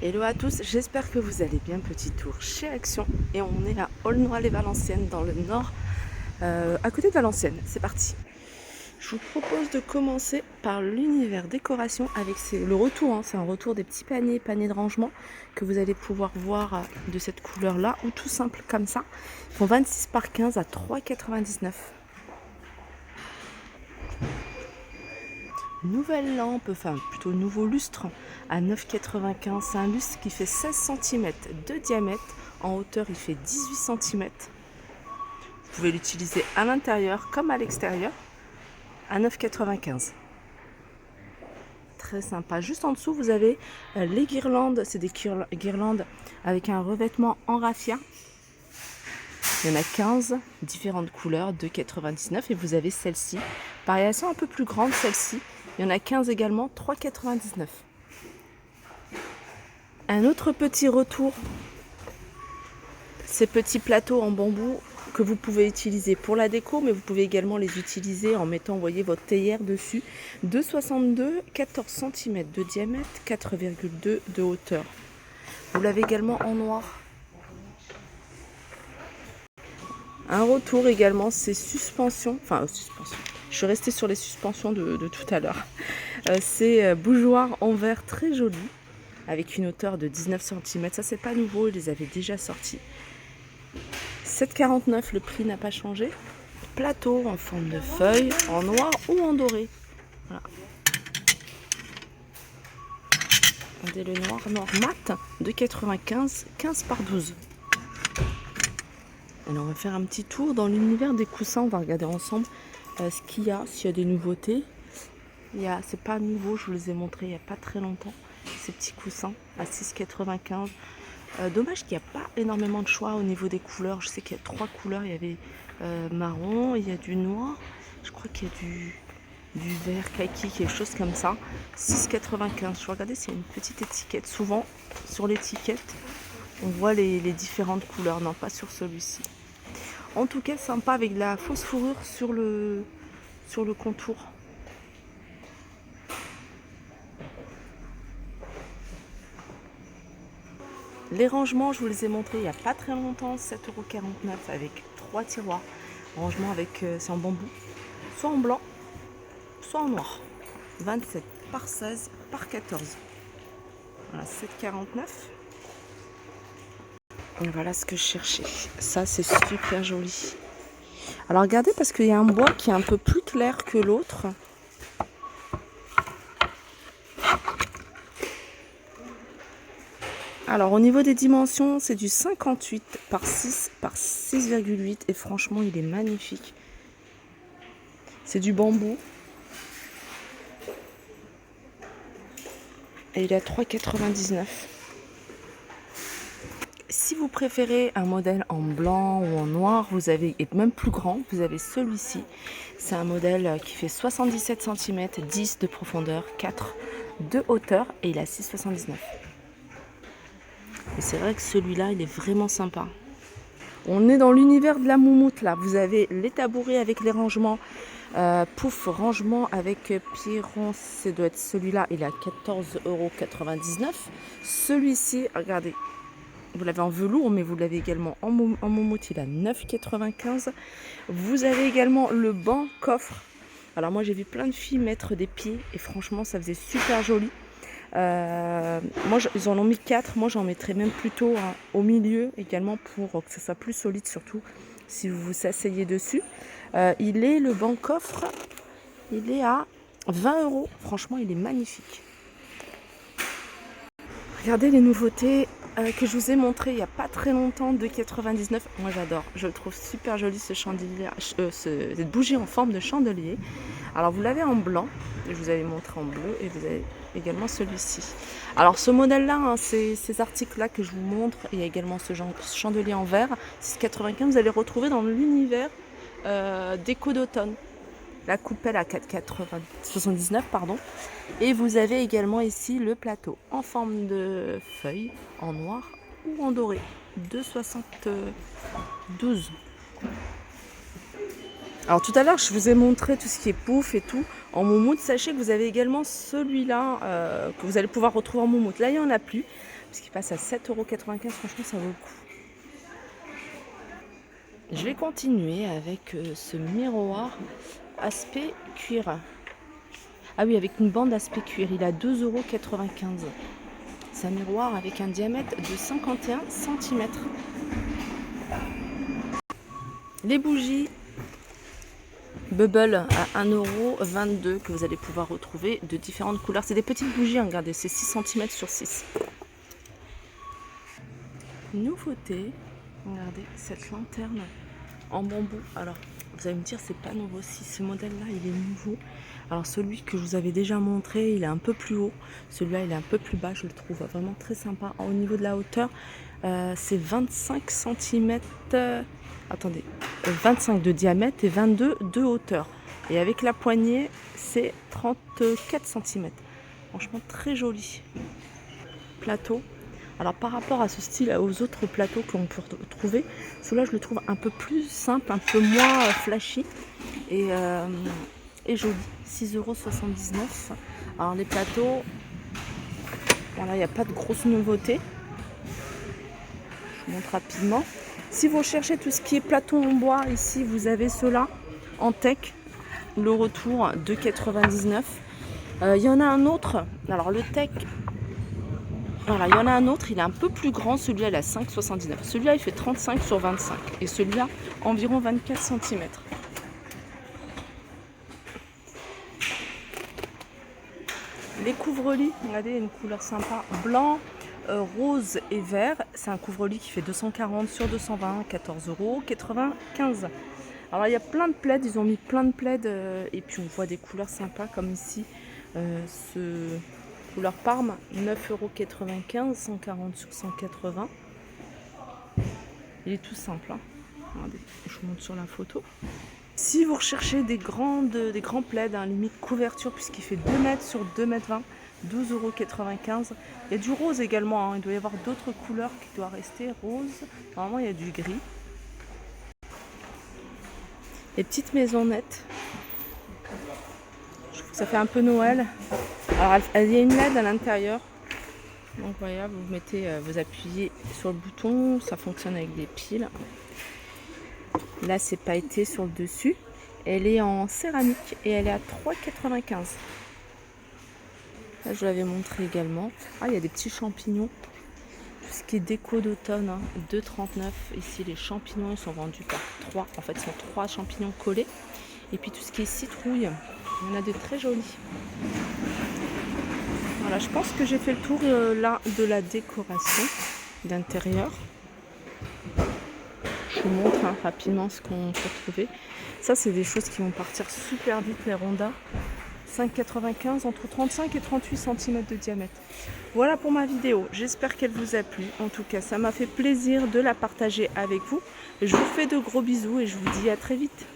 Hello à tous, j'espère que vous allez bien. Petit tour chez Action et on est à Aulnoy-les-Valenciennes dans le nord, à côté de Valenciennes. C'est parti. Je vous propose de commencer par l'univers décoration avec le retour, hein, c'est un retour des petits paniers de rangement que vous allez pouvoir voir de cette couleur là ou tout simple comme ça. Ils font 26 par 15 à 3,99 €. Nouvelle lampe, enfin plutôt nouveau lustre à 9,95 €. C'est un lustre qui fait 16 cm de diamètre. En hauteur, il fait 18 cm. Vous pouvez l'utiliser à l'intérieur comme à l'extérieur à 9,95 €. Très sympa. Juste en dessous, vous avez les guirlandes. C'est des guirlandes avec un revêtement en raffia. Il y en a 15 différentes couleurs, 2,99 €. Et vous avez celle-ci. Pareil, elles sont un peu plus grandes, celle-ci. Il y en a 15 également, 3,99 €. Un autre petit retour, ces petits plateaux en bambou que vous pouvez utiliser pour la déco, mais vous pouvez également les utiliser en mettant, vous voyez, votre théière dessus. 2,62 €, 14 cm de diamètre, 4,2 de hauteur. Vous l'avez également en noir. Un retour également, c'est suspension, suspension. Je suis restée sur les suspensions de tout à l'heure. C'est bougeoir en verre très joli, avec une hauteur de 19 cm. Ça, c'est pas nouveau, ils les avaient déjà sortis. 7,49 €, le prix n'a pas changé. Plateau en forme de feuille, en noir ou en doré. Voilà. Regardez le noir mat, 2,95 €, 15 par 12. Alors on va faire un petit tour dans l'univers des coussins. On va regarder ensemble ce qu'il y a, s'il y a des nouveautés. C'est pas nouveau, je vous les ai montrés il n'y a pas très longtemps. Ces petits coussins à 6,95 €. Dommage qu'il n'y a pas énormément de choix au niveau des couleurs. Je sais qu'il y a 3 couleurs. Il y avait marron, il y a du noir. Je crois qu'il y a du vert kaki, quelque chose comme ça. 6,95 €. Je vais regarder s'il y a une petite étiquette. Souvent, sur l'étiquette, on voit les différentes couleurs. Non, pas sur celui-ci. En tout cas, sympa avec de la fausse fourrure sur le contour. Les rangements, je vous les ai montrés il n'y a pas très longtemps, 7,49 € avec 3 tiroirs. Rangement avec, c'est en bambou, soit en blanc, soit en noir. 27 par 16 par 14. Voilà, 7,49 €. Et voilà ce que je cherchais. Ça, c'est super joli. Alors regardez, parce qu'il y a un bois qui est un peu plus clair que l'autre. Alors au niveau des dimensions, c'est du 58 par 6 par 6,8 et franchement il est magnifique. C'est du bambou. Et il est à 3,99 €. Si vous préférez un modèle en blanc ou en noir, vous avez, et même plus grand, vous avez celui-ci. C'est un modèle qui fait 77 cm, 10 de profondeur, 4 de hauteur et il a 6,79 €. Et c'est vrai que celui-là, il est vraiment sympa. On est dans l'univers de la moumoute là. Vous avez les tabourets avec les rangements. Pouf, rangement avec Pierron, ça doit être celui-là, il est à 14,99 €. Celui-ci, regardez, vous l'avez en velours, mais vous l'avez également en moumoute, il est à 9,95 €. Vous avez également le banc coffre. Alors moi, j'ai vu plein de filles mettre des pieds et franchement, ça faisait super joli. Moi, ils en ont mis 4. Moi, j'en mettrais même plutôt au milieu également pour que ça soit plus solide, surtout si vous vous asseyez dessus. Le banc coffre, il est à 20 €. Franchement, il est magnifique. Regardez les nouveautés que je vous ai montrées il n'y a pas très longtemps, 2,99 €. Moi, j'adore. Je le trouve super joli, ce chandelier, cette bougie en forme de chandelier. Alors, vous l'avez en blanc, je vous avais montré en bleu, et vous avez également celui-ci. Alors, ce modèle-là, hein, ces articles-là que je vous montre, il y a également ce chandelier en verre, 6,95 €. Vous allez retrouver dans l'univers déco d'automne. La coupelle à 4,79 €, pardon. Et vous avez également ici le plateau en forme de feuille, en noir ou en doré, 2,72 €. Alors tout à l'heure, je vous ai montré tout ce qui est pouf et tout en moumoute. Sachez que vous avez également celui-là que vous allez pouvoir retrouver en moumoute. Là, il n'y en a plus. parce qu'il passe à 7,95 €. Franchement, ça vaut le coup. Je vais continuer avec ce miroir aspect cuir. Ah oui, avec une bande aspect cuir, il a 2,95 €. C'est un miroir avec un diamètre de 51 cm. Les bougies Bubble à 1,22 € que vous allez pouvoir retrouver de différentes couleurs. C'est des petites bougies, hein, regardez, c'est 6 cm sur 6. Nouveauté, regardez cette lanterne en bambou. Alors, vous allez me dire, c'est pas nouveau. Si ce modèle-là, il est nouveau. Alors, celui que je vous avais déjà montré, il est un peu plus haut. Celui-là, il est un peu plus bas. Je le trouve vraiment très sympa. Au niveau de la hauteur, c'est 25 cm. Attendez, 25 de diamètre et 22 de hauteur. Et avec la poignée, c'est 34 cm. Franchement, très joli. Plateau. Alors par rapport à ce style, aux autres plateaux qu'on peut trouver, celui-là je le trouve un peu plus simple, un peu moins flashy et joli. 6,79 €. Alors les plateaux, voilà, il n'y a pas de grosse nouveauté. Je vous montre rapidement. Si vous cherchez tout ce qui est plateau en bois, ici vous avez ceux-là en tech, le retour 2,99 €. Il y en a un autre, alors le tech. Voilà, il y en a un autre, il est un peu plus grand, celui-là il a 5,79 €. Celui-là il fait 35 sur 25 et celui-là environ 24 cm. Les couvre-lits, regardez, une couleur sympa, blanc, rose et vert. C'est un couvre-lit qui fait 240 sur 220, 14,95 €. Alors il y a plein de plaids, ils ont mis plein de plaids et puis on voit des couleurs sympas comme ici ce couleur Parme, 9,95 €, 140 sur 180. Il est tout simple, hein. Regardez, je vous montre sur la photo. Si vous recherchez des grands plaids, hein, limite couverture, puisqu'il fait 2 mètres sur 2,20 m, 12,95 €. Il y a du rose également, hein. Il doit y avoir d'autres couleurs qui doivent rester rose. Normalement, il y a du gris. Les petites maisonnettes. Ça fait un peu Noël. Alors il y a une LED à l'intérieur. Donc voilà, vous mettez, vous appuyez sur le bouton, ça fonctionne avec des piles. Là c'est pailleté sur le dessus. Elle est en céramique et elle est à 3,95 €. Là je l'avais montré également. Ah, il y a des petits champignons. Tout ce qui est déco d'automne, hein, 2,39 €. Ici les champignons ils sont vendus par 3. En fait, ce sont 3 champignons collés. Et puis tout ce qui est citrouille. Il y en a de très jolis. Voilà, je pense que j'ai fait le tour là de la décoration d'intérieur. Je vous montre rapidement ce qu'on peut trouver. Ça, c'est des choses qui vont partir super vite, les rondas. 5,95 € entre 35 et 38 cm de diamètre. Voilà pour ma vidéo. J'espère qu'elle vous a plu. En tout cas, ça m'a fait plaisir de la partager avec vous. Je vous fais de gros bisous et je vous dis à très vite.